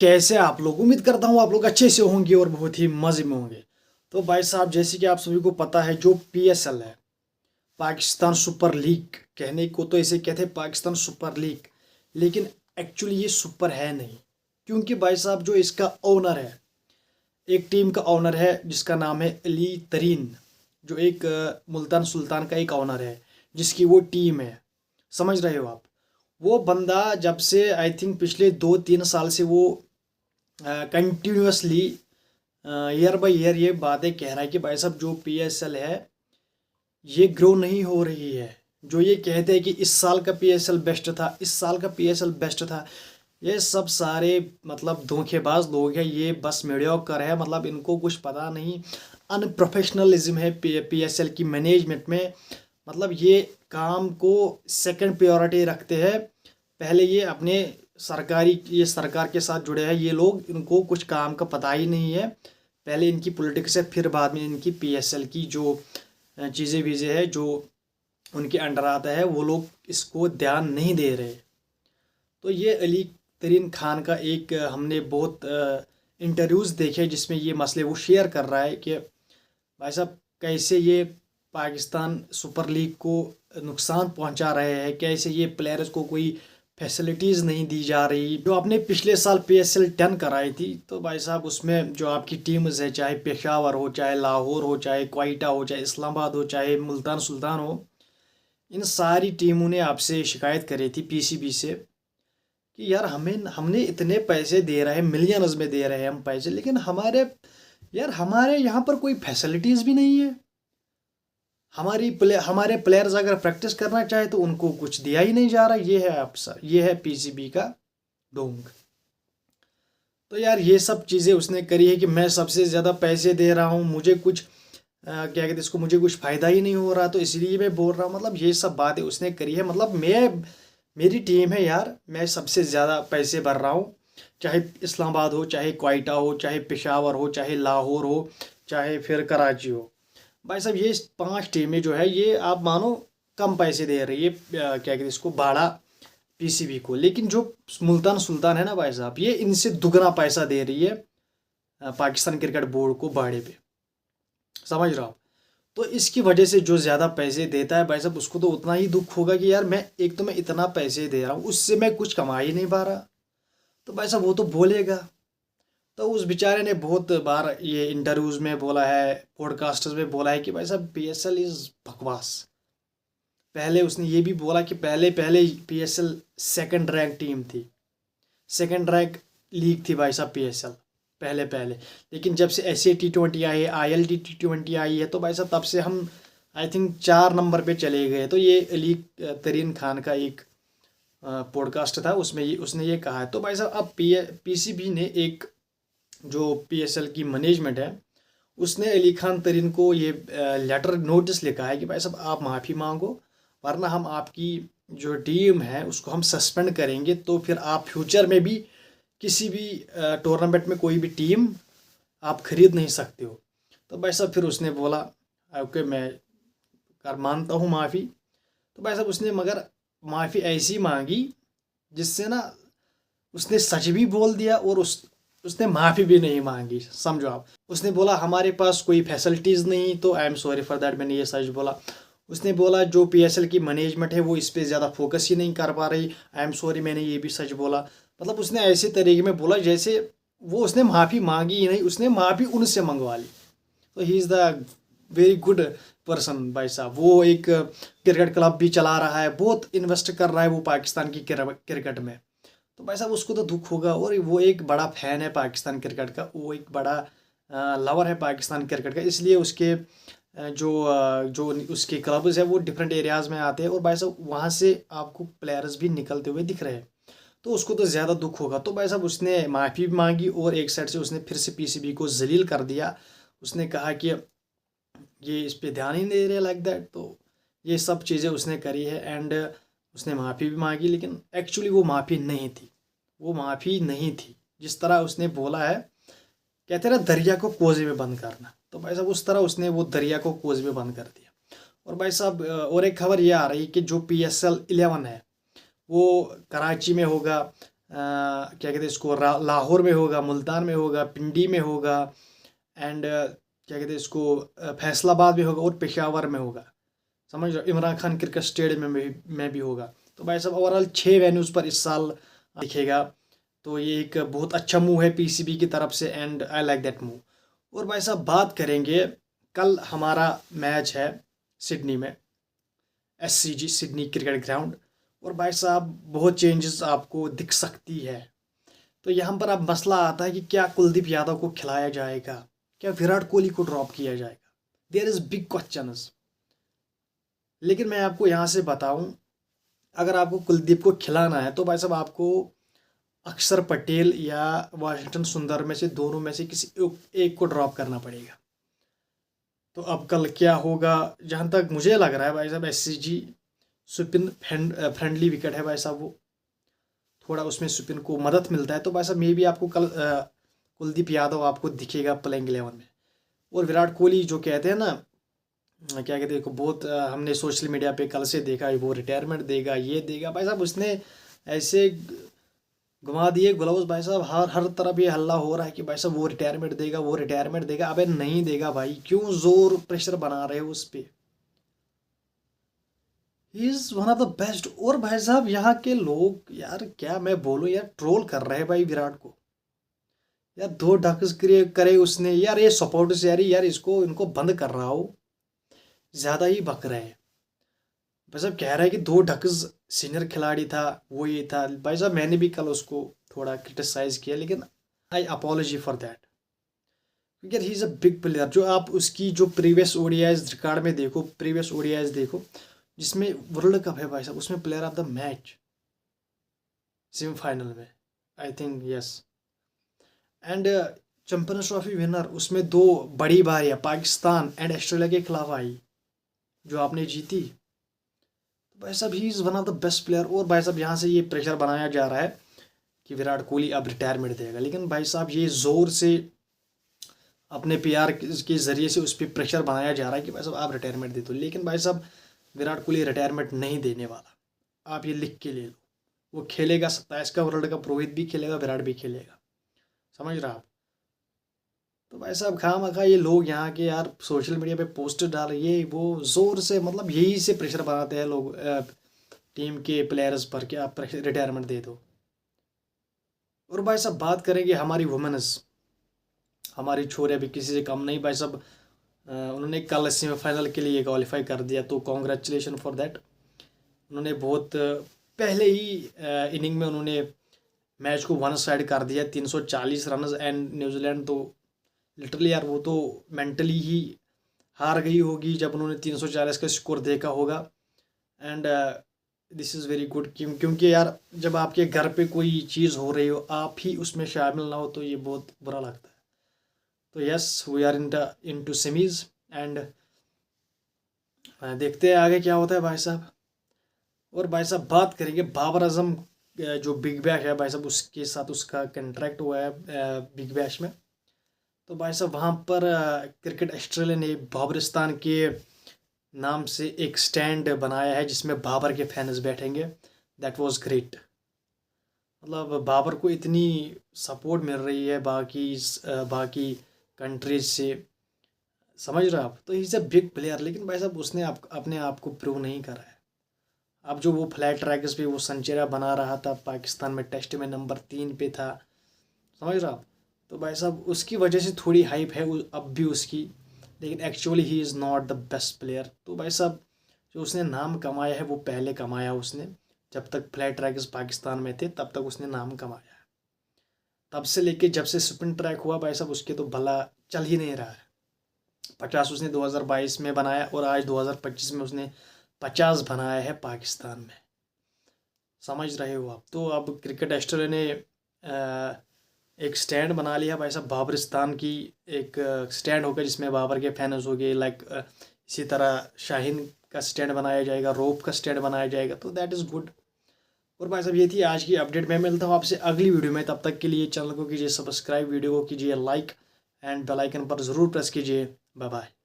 कैसे आप लोग? उम्मीद करता हूँ आप लोग अच्छे से होंगे और बहुत ही मज़े में होंगे। तो भाई साहब, जैसे कि आप सभी को पता है, जो पीएसएल है, पाकिस्तान सुपर लीग, कहने को तो इसे कहते हैं पाकिस्तान सुपर लीग, लेकिन एक्चुअली ये सुपर है नहीं। क्योंकि भाई साहब, जो इसका ओनर है, एक टीम का ओनर है जिसका नाम है अली तरीन, जो एक मुल्तान सुल्तान का एक ओनर है, जिसकी वो टीम है। समझ रहे हो आप? वो बंदा जब से आई थिंक पिछले 2-3 साल से वो कंटिन्यूसली ईयर बाय ईयर ये बातें कह रहा है कि भाई साहब, जो पीएसएल है ये ग्रो नहीं हो रही है। जो ये कहते हैं कि इस साल का पीएसएल बेस्ट था, इस साल का पीएसएल बेस्ट था, ये सब सारे मतलब धोखेबाज लोग हैं। ये बस मीडियोकर है, मतलब इनको कुछ पता नहीं। अनप्रोफेशनलिज्म है पीएसएल की मैनेजमेंट में। मतलब ये काम को सेकंड प्रायोरिटी रखते हैं। पहले ये अपने ये सरकार के साथ जुड़े हैं ये लोग, इनको कुछ काम का पता ही नहीं है। पहले इनकी पॉलिटिक्स है, फिर बाद में इनकी पीएसएल की जो चीज़ें वीज़ें है जो उनके अंडर आता है, वो लोग इसको ध्यान नहीं दे रहे। तो ये अली तरीन खान का एक हमने बहुत इंटरव्यूज़ देखे जिसमें ये मसले वो शेयर कर रहा है कि भाई साहब, कैसे ये पाकिस्तान सुपर लीग को नुकसान पहुंचा रहे हैं, कैसे ये प्लेयर्स को कोई फैसिलिटीज़ नहीं दी जा रही। जो आपने पिछले साल पीएसएल 10 कराई थी, तो भाई साहब उसमें जो आपकी टीम्स है, चाहे पेशावर हो, चाहे लाहौर हो, चाहे क्वेटा हो, चाहे इस्लामाबाद हो, चाहे मुल्तान सुल्तान हो, इन सारी टीमों ने आपसे शिकायत करी थी पीसीबी से कि यार हमने इतने पैसे दे रहे हैं, मिलियंस में दे रहे हैं हम पैसे, लेकिन हमारे यहाँ पर कोई फैसिलिटीज़ भी नहीं है। हमारे प्लेयर्स अगर प्रैक्टिस करना चाहे तो उनको कुछ दिया ही नहीं जा रहा। ये है पीसीबी का ढोंग। तो यार, ये सब चीज़ें उसने करी है कि मैं सबसे ज़्यादा पैसे दे रहा हूँ, मुझे कुछ क्या कहते हैं इसको, मुझे कुछ फ़ायदा ही नहीं हो रहा, तो इसलिए मैं बोल रहा हूँ। मतलब ये सब बातें उसने करी है। मतलब मेरी टीम है यार, मैं सबसे ज़्यादा पैसे भर रहा हूँ, चाहे इस्लामाबाद हो, चाहे क्वेटा हो, चाहे पेशावर हो, चाहे लाहौर हो, चाहे फिर कराची हो। भाई साहब, ये 5 टीमें जो है, ये आप मानो कम पैसे दे रही है क्या कहते हैं इसको, भाड़ा पीसीबी को। लेकिन जो मुल्तान सुल्तान है ना भाई साहब, ये इनसे दुगना पैसा दे रही है पाकिस्तान क्रिकेट बोर्ड को भाड़े पे। समझ रहा हूँ? तो इसकी वजह से जो ज़्यादा पैसे देता है भाई साहब, उसको तो उतना ही दुख होगा कि यार मैं इतना पैसे दे रहा हूँ, उससे मैं कुछ कमा ही नहीं पा रहा। तो भाई साहब वो तो बोलेगा। तो उस बेचारे ने बहुत बार ये इंटरव्यूज़ में बोला है, पॉडकास्टर्स में बोला है कि भाई साहब, पीएसएल इज़ बकवास। पहले उसने ये भी बोला कि पहले पहले पीएसएल सेकंड रैंक टीम थी, सेकंड रैंक लीग थी भाई साहब पीएसएल, पहले पहले। लेकिन जब से ऐसे T20 आई है, ILT T20 आई है, तो भाई साहब तब से हम आई थिंक 4 नंबर पे चले गए। तो ये अली तरीन खान का एक पॉडकास्ट था, उसमें उसने ये कहा है। तो भाई साहब, अब पीसीबी ने एक, जो पीएसएल की मैनेजमेंट है, उसने अली खान तरीन को ये लेटर नोटिस लिखा है कि भाई साहब, आप माफ़ी मांगो, वरना हम आपकी जो टीम है उसको हम सस्पेंड करेंगे। तो फिर आप फ्यूचर में भी किसी भी टूर्नामेंट में कोई भी टीम आप खरीद नहीं सकते हो। तो भाई साहब फिर उसने बोला ओके, मैं कर मानता हूँ माफ़ी। तो भाई साहब उसने मगर माफ़ी ऐसी मांगी जिससे ना, उसने सच भी बोल दिया और उसने माफ़ी भी नहीं मांगी। समझो आप, उसने बोला हमारे पास कोई फैसिलिटीज़ नहीं, तो I am sorry for that, मैंने ये सच बोला। उसने बोला जो पीएसएल की मैनेजमेंट है वो इस पर ज़्यादा फोकस ही नहीं कर पा रही, आई एम सॉरी, मैंने ये भी सच बोला। मतलब उसने ऐसे तरीके में बोला जैसे वो, उसने माफ़ी मांगी ही नहीं, उसने माफ़ी उनसे मंगवा ली। तो he is the very good person भाई साहब। वो एक क्रिकेट क्लब भी चला रहा है, बहुत इन्वेस्ट कर रहा है वो पाकिस्तान की क्रिकेट में। तो भाई साहब उसको तो दुख होगा। और वो एक बड़ा फ़ैन है पाकिस्तान क्रिकेट का, वो एक बड़ा लवर है पाकिस्तान क्रिकेट का, इसलिए उसके जो उसके क्लब्स है वो डिफरेंट एरियाज़ में आते हैं, और भाई साहब वहाँ से आपको प्लेयर्स भी निकलते हुए दिख रहे हैं। तो उसको तो ज़्यादा दुख होगा। तो भाई साहब उसने माफ़ी भी मांगी, और एक साइड से उसने फिर से पीसीबी को जलील कर दिया। उसने कहा कि ये इस पे ध्यान ही नहीं दे रहे लाइक दैट। तो ये सब चीज़ें उसने करी है, एंड उसने माफ़ी भी मांगी, लेकिन एक्चुअली वो माफ़ी नहीं थी, वो माफ़ी नहीं थी। जिस तरह उसने बोला है, कहते ना दरिया को कोजे में बंद करना, तो भाई साहब उस तरह उसने वो दरिया को कोजे में बंद कर दिया। और भाई साहब और एक खबर ये आ रही कि जो PSL 11 है वो कराची में होगा, क्या कहते हैं इसको, लाहौर में होगा, मुल्तान में होगा, पिंडी में होगा, एंड क्या कहते हैं इसको, फैसलाबाद में होगा और पेशावर में होगा। समझ रहे हो, इमरान खान क्रिकेट स्टेडियम में भी होगा। तो भाई साहब ओवरऑल 6 वेन्यूज़ पर इस साल दिखेगा। तो ये एक बहुत अच्छा मूव है पीसीबी की तरफ से, and I like that move. और भाई साहब बात करेंगे, कल हमारा मैच है सिडनी में, SCG सिडनी क्रिकेट ग्राउंड। और भाई साहब बहुत चेंजेस आपको दिख सकती है। तो यहाँ पर अब मसला आता है कि क्या कुलदीप यादव को खिलाया जाएगा, क्या विराट कोहली को ड्रॉप किया जाएगा। There is big questions. लेकिन मैं आपको यहाँ से बताऊँ, अगर आपको कुलदीप को खिलाना है तो भाई साहब आपको अक्षर पटेल या वाशिंगटन सुंदर में से, दोनों में से किसी एक को ड्रॉप करना पड़ेगा। तो अब कल क्या होगा, जहाँ तक मुझे लग रहा है भाई साहब SCG स्पिन फ्रेंडली विकेट है भाई साहब, वो थोड़ा उसमें स्पिन को मदद मिलता है। तो भाई साहब मे भी आपको कल कुलदीप यादव आपको दिखेगा प्लेइंग 11 में। और विराट कोहली जो कहते हैं ना, क्या कहते हैं, बहुत हमने सोशल मीडिया पे कल से देखा वो रिटायरमेंट देगा, ये देगा। भाई साहब उसने ऐसे घुमा दिए ग्लव्स भाई साहब, हर तरफ ये हल्ला हो रहा है कि भाई साहब वो रिटायरमेंट देगा, वो रिटायरमेंट देगा। अबे नहीं देगा भाई, क्यों जोर प्रेशर बना रहे हो उस पर। He is one of the best. और भाई साहब यहाँ के लोग यार, क्या मैं बोलूँ यार, ट्रोल कर रहे हैं भाई विराट को यार। 2 डक्स करे उसने यार, ये सपोर्टर्स यार इसको इनको बंद कर रहा हो, ज़्यादा ही बक रहे हैं। भाई साहब कह रहा है कि 2 डक्स सीनियर खिलाड़ी था, वो ये था। भाई साहब मैंने भी कल उसको थोड़ा क्रिटिसाइज किया, लेकिन आई अपोलॉजी फॉर दैट, क्योंकि he is a big player. जो आप उसकी जो प्रीवियस ओडीआईज रिकॉर्ड में देखो, प्रीवियस ओडीआईज देखो, जिसमें वर्ल्ड कप है भाई साहब, उसमें player of the match semifinal में, I think yes. And Champions Trophy winner, उसमें 2 बड़ी बारियां पाकिस्तान एंड ऑस्ट्रेलिया के खिलाफ आई जो आपने जीती। तो भाई साहब he is one of the best player. और भाई साहब यहाँ से ये प्रेशर बनाया जा रहा है कि विराट कोहली अब रिटायरमेंट देगा, लेकिन भाई साहब ये ज़ोर से अपने PR के ज़रिए से उस पर प्रेशर बनाया जा रहा है कि भाई साहब आप रिटायरमेंट दे दो। लेकिन भाई साहब विराट कोहली रिटायरमेंट नहीं देने वाला, आप ये लिख के ले लो। वो खेलेगा 27 का वर्ल्ड कप, रोहित भी खेलेगा, विराट भी खेलेगा। समझ रहा आप। तो भाई साहब खामखा ये लोग यहाँ के यार सोशल मीडिया पे पोस्टर डाल, ये वो ज़ोर से, मतलब यही से प्रेशर बनाते हैं लोग टीम के प्लेयर्स पर कि आप रिटायरमेंट दे दो। और भाई साहब बात करेंगे हमारी वुमेन्स, हमारी छोरे भी किसी से कम नहीं भाई साहब। उन्होंने कल सेमीफाइनल के लिए क्वालिफाई कर दिया, तो कॉन्ग्रेचुलेशन फॉर दैट। उन्होंने बहुत पहले ही इनिंग में उन्होंने मैच को 1 साइड कर दिया, 340 रन। एंड न्यूजीलैंड तो लिटरली यार वो तो मेंटली ही हार गई होगी जब उन्होंने 340 का स्कोर देखा होगा। And this is very good, क्योंकि यार जब आपके घर पे कोई चीज़ हो रही हो, आप ही उसमें शामिल ना हो, तो ये बहुत बुरा लगता है। तो yes we are into semis, and देखते हैं आगे क्या होता है भाई साहब। और भाई साहब बात करेंगे बाबर आजम, जो बिग बैश है भाई साहब, उसके साथ उसका कंट्रैक्ट हुआ है बिग बैश में। तो भाई साहब वहाँ पर क्रिकेट ऑस्ट्रेलिया ने बाबरिस्तान के नाम से एक स्टैंड बनाया है जिसमें बाबर के फैंस बैठेंगे। That was great. मतलब बाबर को इतनी सपोर्ट मिल रही है बाकी कंट्रीज से, समझ रहे आप। तो he is a big player. लेकिन भाई साहब उसने अपने आप को प्रूव नहीं करा है। अब जो वो फ्लैट ट्रैक्स पे वो सेंचुरी बना रहा था, पाकिस्तान में टेस्ट में नंबर 3 पे था, समझ रहे आप। तो भाई साहब उसकी वजह से थोड़ी हाइप है अब भी उसकी, लेकिन actually he is not the best player. तो भाई साहब जो उसने नाम कमाया है वो पहले कमाया उसने, जब तक फ्लैट ट्रैक्स पाकिस्तान में थे तब तक उसने नाम कमाया है। तब से लेके जब से स्पिन ट्रैक हुआ भाई साहब उसके तो भला चल ही नहीं रहा है। 50 उसने 2022 में बनाया और आज 2025 में उसने 50 बनाया है पाकिस्तान में, समझ रहे हो आप। तो अब क्रिकेट ऑस्ट्रेलिया ने एक स्टैंड बना लिया भाई साहब, बाबरिस्तान की एक स्टैंड होगा जिसमें बाबर के फैंस हो गए। लाइक इसी तरह शाहीन का स्टैंड बनाया जाएगा, रोप का स्टैंड बनाया जाएगा। तो दैट इज़ गुड। और भाई साहब ये थी आज की अपडेट। मैं मिलता हूँ आपसे अगली वीडियो में, तब तक के लिए चैनल को कीजिए सब्सक्राइब, वीडियो को कीजिए लाइक, एंड बेल आइकन पर ज़रूर प्रेस कीजिए। Bye bye.